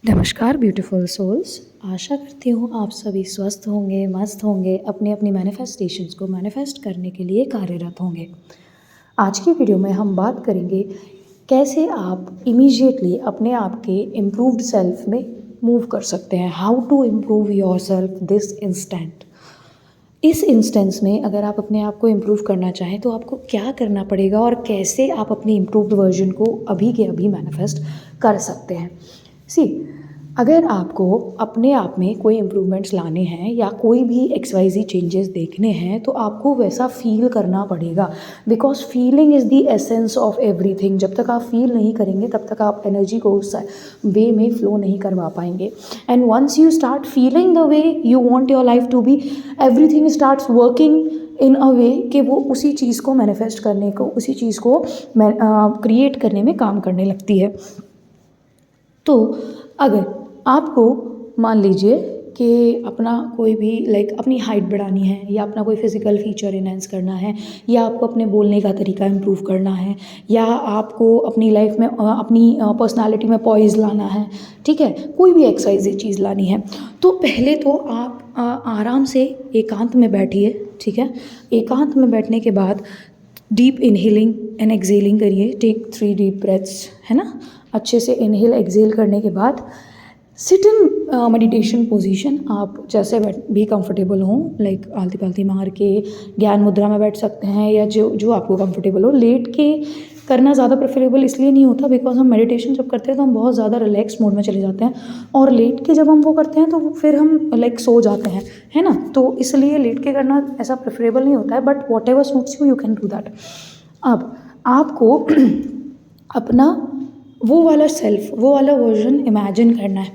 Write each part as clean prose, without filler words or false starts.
नमस्कार beautiful souls. आशा करती हूँ आप सभी स्वस्थ होंगे, मस्त होंगे, अपनी अपनी मैनिफेस्टेशंस को मैनिफेस्ट करने के लिए कार्यरत होंगे। आज की वीडियो में हम बात करेंगे कैसे आप इमीडिएटली अपने आप के इम्प्रूव्ड सेल्फ में मूव कर सकते हैं। How to improve your self this instant. इस इंस्टेंस में अगर आप अपने आप को इम्प्रूव करना चाहें तो आपको क्या करना पड़ेगा और कैसे आप अपनी इम्प्रूव्ड वर्जन को अभी के अभी मैनिफेस्ट कर सकते हैं। अगर आपको अपने आप में कोई इम्प्रूवमेंट्स लाने हैं या कोई भी XYZ चेंजेस देखने हैं तो आपको वैसा फील करना पड़ेगा, because feeling is the essence of everything. जब तक आप फील नहीं करेंगे तब तक आप एनर्जी को उस वे में फ्लो नहीं करवा पाएंगे। And once you start feeling the way you want your life to be, everything starts working in a way कि वो उसी चीज़ को मैनिफेस्ट करने को, उसी चीज़ को क्रिएट करने में काम करने लगती है। तो अगर आपको मान लीजिए कि अपना कोई भी अपनी हाइट बढ़ानी है या अपना कोई फिज़िकल फीचर इनहेंस करना है या आपको अपने बोलने का तरीका इम्प्रूव करना है या आपको अपनी लाइफ में अपनी पर्सनालिटी में पॉइज लाना है, ठीक है, कोई भी XYZ चीज़ लानी है, तो पहले तो आप आराम से एकांत में बैठिए। ठीक है, एकांत में बैठने के बाद डीप इनहेलिंग एंड एक्सेलिंग करिए। टेक 3 डीप ब्रेथ्स, है ना। अच्छे से इनहेल एक्सेल करने के बाद सिट इन मेडिटेशन पोजीशन। आप जैसे भी कंफर्टेबल हों, आलती पालती मार के ज्ञान मुद्रा में बैठ सकते हैं या जो आपको कंफर्टेबल हो। लेट के करना ज़्यादा प्रेफरेबल इसलिए नहीं होता बिकॉज हम मेडिटेशन जब करते हैं तो हम बहुत ज़्यादा रिलैक्स मोड में चले जाते हैं, और लेट के जब हम वो करते हैं तो फिर हम सो जाते हैं, है ना। तो इसलिए लेट के करना ऐसा प्रेफरेबल नहीं होता है, but what ever suits you can do that. अब आपको अपना वो वाला सेल्फ, वो वाला वर्जन इमेजिन करना है,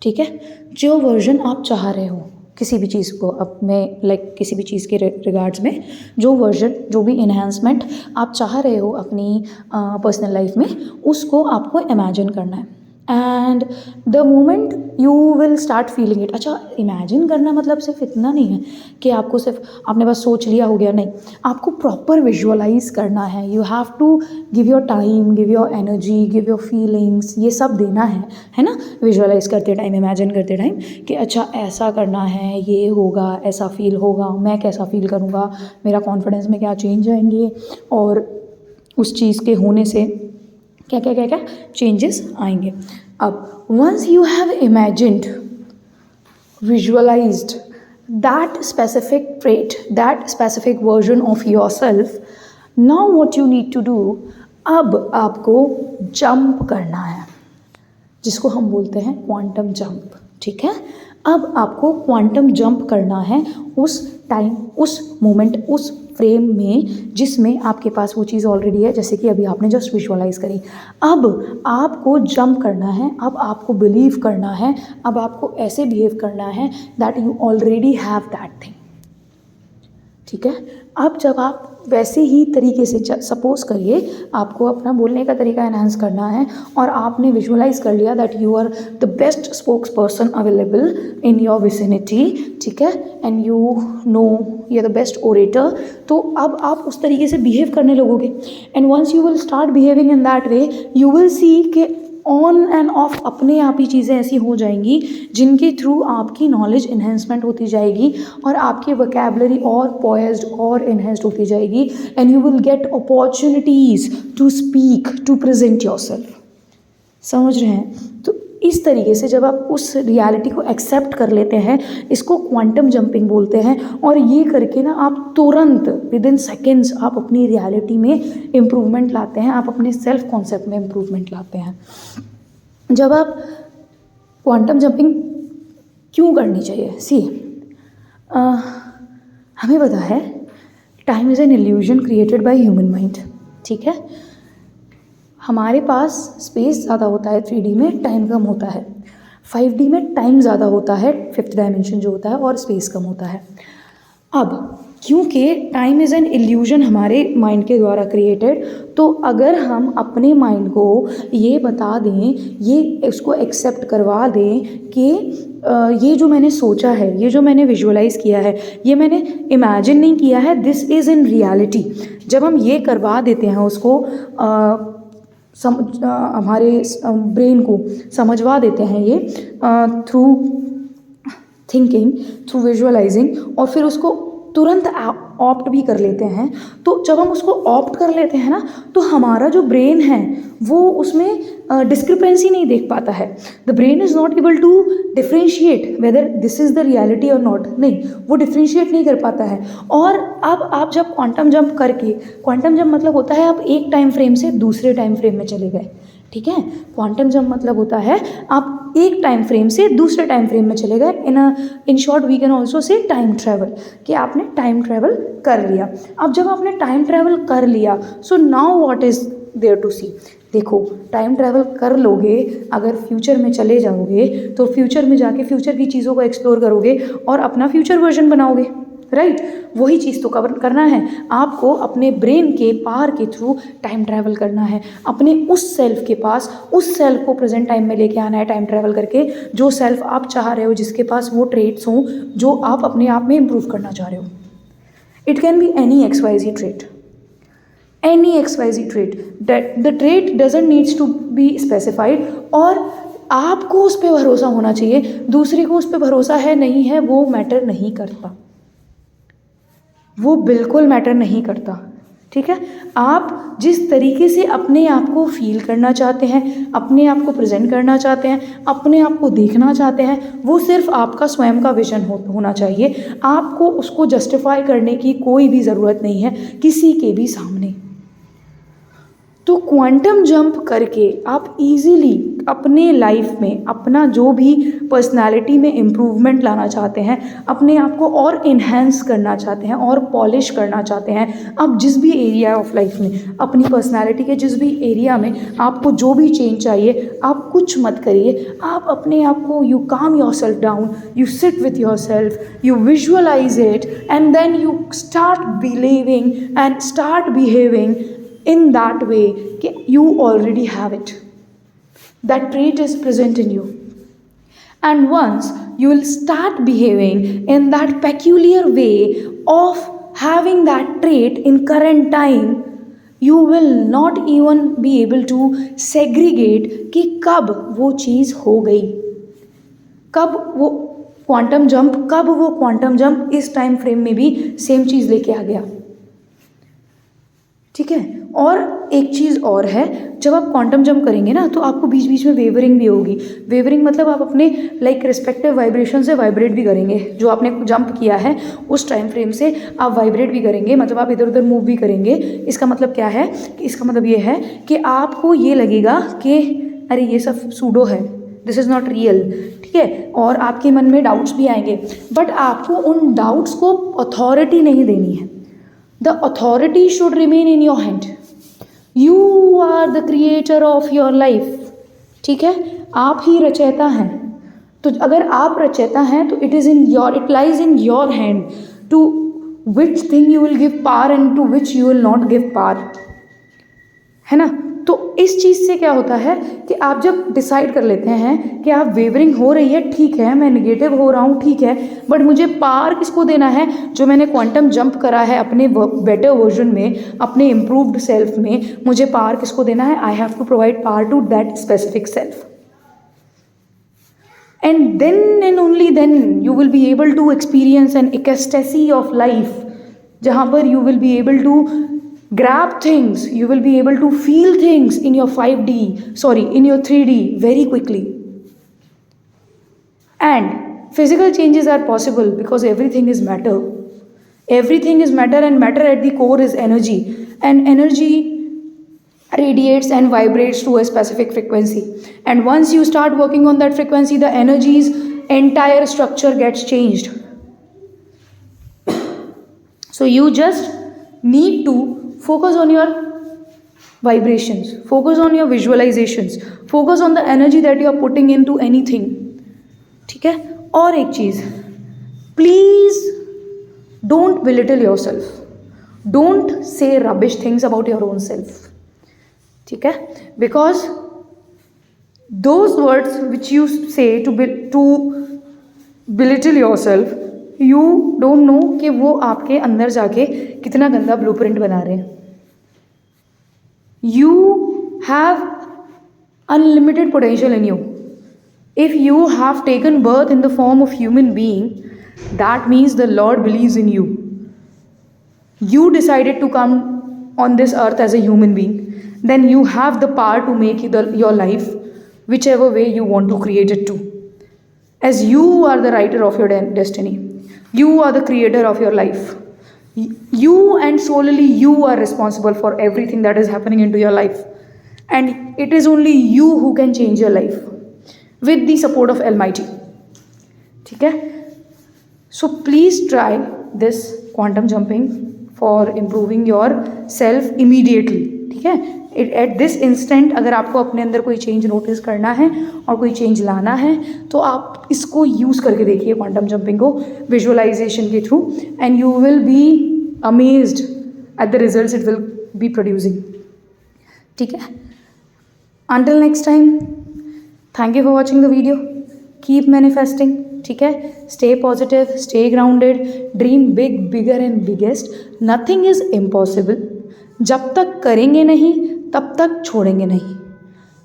ठीक है, जो वर्जन आप चाह रहे हो किसी भी चीज़ को अपने किसी भी चीज़ के रिगार्ड्स में, जो वर्जन, जो भी इन्हांसमेंट आप चाह रहे हो अपनी पर्सनल लाइफ में, उसको आपको इमेजिन करना है। And the moment you will start feeling it. अच्छा, इमेजिन करना मतलब सिर्फ इतना नहीं है कि आपको सिर्फ आपने बस सोच लिया हो गया, नहीं, आपको प्रॉपर विजुअलाइज करना है। You have to give your time, give your energy, give your feelings, ये सब देना है ना। विजुअलाइज करते टाइम, इमेजिन करते टाइम कि अच्छा ऐसा करना है, ये होगा, ऐसा फील होगा, मैं कैसा फील करूँगा, मेरा कॉन्फिडेंस में क्या चेंज आएंगे और उस चीज़ के होने से क्या क्या क्या क्या चेंजेस आएंगे। अब once you have imagined, visualized that specific trait, that specific version of your self, now what you need to do, अब आपको जंप करना है, जिसको हम बोलते हैं क्वांटम जंप। ठीक है, अब आपको क्वांटम जंप करना है उस टाइम, उस मोमेंट, उस फ्रेम में जिसमें आपके पास वो चीज़ ऑलरेडी है, जैसे कि अभी आपने जस्ट विजुअलाइज करी। अब आपको जंप करना है, अब आपको बिलीव करना है, अब आपको ऐसे बिहेव करना है that you already have that thing. ठीक है, अब जब आप वैसे ही तरीके से, सपोज करिए आपको अपना बोलने का तरीका एनहांस करना है और आपने विजुअलाइज कर लिया that you are the best spokesperson available in your vicinity, ठीक है, and you know you are the best orator, तो अब आप उस तरीके से बिहेव करने लगोगे। And once you will start behaving in that way, you will see कि ऑन एंड ऑफ अपने आप ही चीज़ें ऐसी हो जाएंगी जिनके थ्रू आपकी नॉलेज इन्हेंसमेंट होती जाएगी और आपकी वोकैबुलरी और पॉइज्ड और इन्हेंस्ड होती जाएगी, and you will get opportunities to speak, to present yourself. समझ रहे हैं? तो इस तरीके से जब आप उस रियलिटी को एक्सेप्ट कर लेते हैं, इसको क्वांटम जंपिंग बोलते हैं, और ये करके ना आप तुरंत विद इन सेकेंड्स आप अपनी रियलिटी में इम्प्रूवमेंट लाते हैं, आप अपने सेल्फ कॉन्सेप्ट में इम्प्रूवमेंट लाते हैं। जब आप क्वांटम जंपिंग क्यों करनी चाहिए? हमें पता है time is an illusion created by human mind. ठीक है, हमारे पास स्पेस ज़्यादा होता है 3D में, टाइम कम होता है। 5D में टाइम ज़्यादा होता है, 5th डायमेंशन जो होता है, और स्पेस कम होता है। अब क्योंकि टाइम इज़ एन इल्यूजन हमारे माइंड के द्वारा क्रिएटेड, तो अगर हम अपने माइंड को ये बता दें, ये इसको एक्सेप्ट करवा दें कि ये जो मैंने सोचा है, ये जो मैंने विजुअलाइज किया है, ये मैंने इमेजिन नहीं किया है, दिस इज़ इन रियलिटी, जब हम ये करवा देते हैं उसको हमारे ब्रेन को समझवा देते हैं ये थ्रू थिंकिंग, थ्रू विजुअलाइजिंग, और फिर उसको तुरंत ऑप्ट भी कर लेते हैं। तो जब हम उसको ऑप्ट कर लेते हैं ना, तो हमारा जो ब्रेन है वो उसमें डिस्क्रिपेंसी नहीं देख पाता है। The brain is not able to differentiate whether this is the reality और नॉट, नहीं, वो डिफ्रेंशिएट नहीं कर पाता है। और अब आप जब क्वांटम जंप करके, क्वांटम जंप मतलब होता है आप एक टाइम फ्रेम से दूसरे टाइम फ्रेम में चले गए, ठीक है। क्वांटम जंप मतलब होता है आप एक टाइम फ्रेम से दूसरे टाइम फ्रेम में चले गए। In short we can also say time travel, कि आपने टाइम ट्रैवल कर लिया। अब जब आपने टाइम ट्रैवल कर लिया, so now what is there to see. देखो, टाइम ट्रैवल कर लोगे, अगर फ्यूचर में चले जाओगे तो फ्यूचर में जाके फ्यूचर की चीज़ों को एक्सप्लोर करोगे और अपना फ्यूचर वर्जन बनाओगे, राइट। वही चीज़ तो कवर करना है आपको, अपने ब्रेन के पावर के थ्रू टाइम ट्रैवल करना है, अपने उस सेल्फ के पास, उस सेल्फ को प्रेजेंट टाइम में लेके आना है टाइम ट्रैवल करके, जो सेल्फ आप चाह रहे हो, जिसके पास वो ट्रेट्स हों जो आप अपने आप में इम्प्रूव करना चाह रहे हो। It can be any XYZ trait, any XYZ trait, that the trait doesn't needs to be specified, और आपको उस पर भरोसा होना चाहिए। दूसरे को उस पर भरोसा है नहीं है वो मैटर नहीं करता, वो बिल्कुल मैटर नहीं करता, ठीक है। आप जिस तरीके से अपने आप को फील करना चाहते हैं, अपने आप को प्रेजेंट करना चाहते हैं, अपने आप को देखना चाहते हैं, वो सिर्फ आपका स्वयं का विजन होना चाहिए। आपको उसको जस्टिफाई करने की कोई भी ज़रूरत नहीं है किसी के भी सामने। तो क्वांटम जंप करके आप इजीली अपने लाइफ में अपना जो भी पर्सनालिटी में इम्प्रूवमेंट लाना चाहते हैं, अपने आप को और इन्हेंस करना चाहते हैं और पॉलिश करना चाहते हैं, आप जिस भी एरिया ऑफ लाइफ में, अपनी पर्सनालिटी के जिस भी एरिया में आपको जो भी चेंज चाहिए, आप कुछ मत करिए। आप अपने आप को, you calm your self down, you sit with your self, you visualize it, and then you start believing and start behaving in that way कि you already have it, that trait is present in you, and once you will start behaving in that peculiar way of having that trait in current time, you will not even be able to segregate कि कब वो चीज़ हो गई, कब वो quantum jump इस time frame में भी सेम चीज़ लेके आ गया, ठीक है। और एक चीज़ और है, जब आप क्वांटम जंप करेंगे ना तो आपको बीच बीच में वेवरिंग भी होगी। वेवरिंग मतलब आप अपने रिस्पेक्टिव वाइब्रेशन से वाइब्रेट भी करेंगे, जो आपने जंप किया है उस टाइम फ्रेम से आप वाइब्रेट भी करेंगे, मतलब आप इधर उधर मूव भी करेंगे। इसका मतलब क्या है, इसका मतलब ये है कि आपको ये लगेगा कि अरे ये सब सूडो है, दिस इज़ नॉट रियल, ठीक है। और आपके मन में डाउट्स भी आएंगे, बट आपको उन डाउट्स को अथॉरिटी नहीं देनी है। The authority should remain in your hand. You are the creator of your life. ठीक है, आप ही रचयिता हैं। तो अगर आप रचयिता हैं तो it lies in your hand to which thing you will give power and to which you will not give power, है ना। तो इस चीज़ से क्या होता है कि आप जब डिसाइड कर लेते हैं कि आप वेवरिंग हो रही है, ठीक है, मैं निगेटिव हो रहा हूँ, ठीक है, बट मुझे पावर किसको देना है, जो मैंने क्वांटम जंप करा है अपने बेटर वर्जन में, अपने इम्प्रूव्ड सेल्फ में, मुझे पावर किसको देना है, I have to provide power to that specific self, and then and only then you will be able to experience an ecstasy of life, जहाँ पर you will be able to grab things, you will be able to feel things in your 3D very quickly, and physical changes are possible because everything is matter, and matter at the core is energy, and energy radiates and vibrates to a specific frequency, and once you start working on that frequency, the energy's entire structure gets changed. So you just need to focus on your vibrations, focus on your visualizations, focus on the energy that you are putting into anything, ठीक है। और एक चीज़, please don't belittle yourself, don't say rubbish things about your own self, ठीक है, because those words which you say to belittle yourself, you don't know कि वो आपके अंदर जाके कितना गंदा ब्लूप्रिंट बना रहे हैं। You have unlimited potential in you. If you have taken birth in the form of human being, that means the Lord believes in you. You decided to come on this earth as a human being, then you have the power to make your life whichever way you want to create it to. As you are the writer of your destiny, you are the creator of your life. You and solely you are responsible for everything that is happening into your life. And it is only you who can change your life with the support of Almighty. ठीक है? So please try this quantum jumping for improving your self immediately. ठीक है? At this instant अगर आपको अपने अंदर कोई change notice करना है और कोई चेंज लाना है तो आप इसको यूज़ करके देखिए, क्वांटम जंपिंग को विजुअलाइजेशन के through, and you will be amazed at the results it will be producing. ठीक है? Until next time, thank you for watching the video. Keep manifesting. ठीक है? Stay positive, stay grounded, dream big, bigger and biggest. Nothing is impossible. जब तक करेंगे नहीं तब तक छोड़ेंगे नहीं.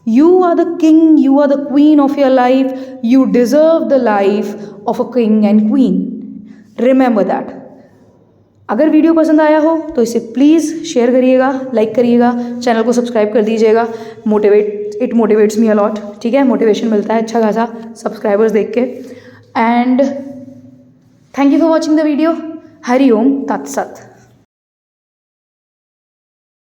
You are the king, you are the queen of your life. You deserve the life of a king and queen. Remember that. अगर video पसंद आया हो तो इसे प्लीज़ शेयर करिएगा, लाइक करिएगा, चैनल को सब्सक्राइब कर दीजिएगा. It motivates me a lot. ठीक है? मोटिवेशन मिलता है अच्छा खासा सब्सक्राइबर्स देख के. And thank you for watching the video. Hari Om तत्सत.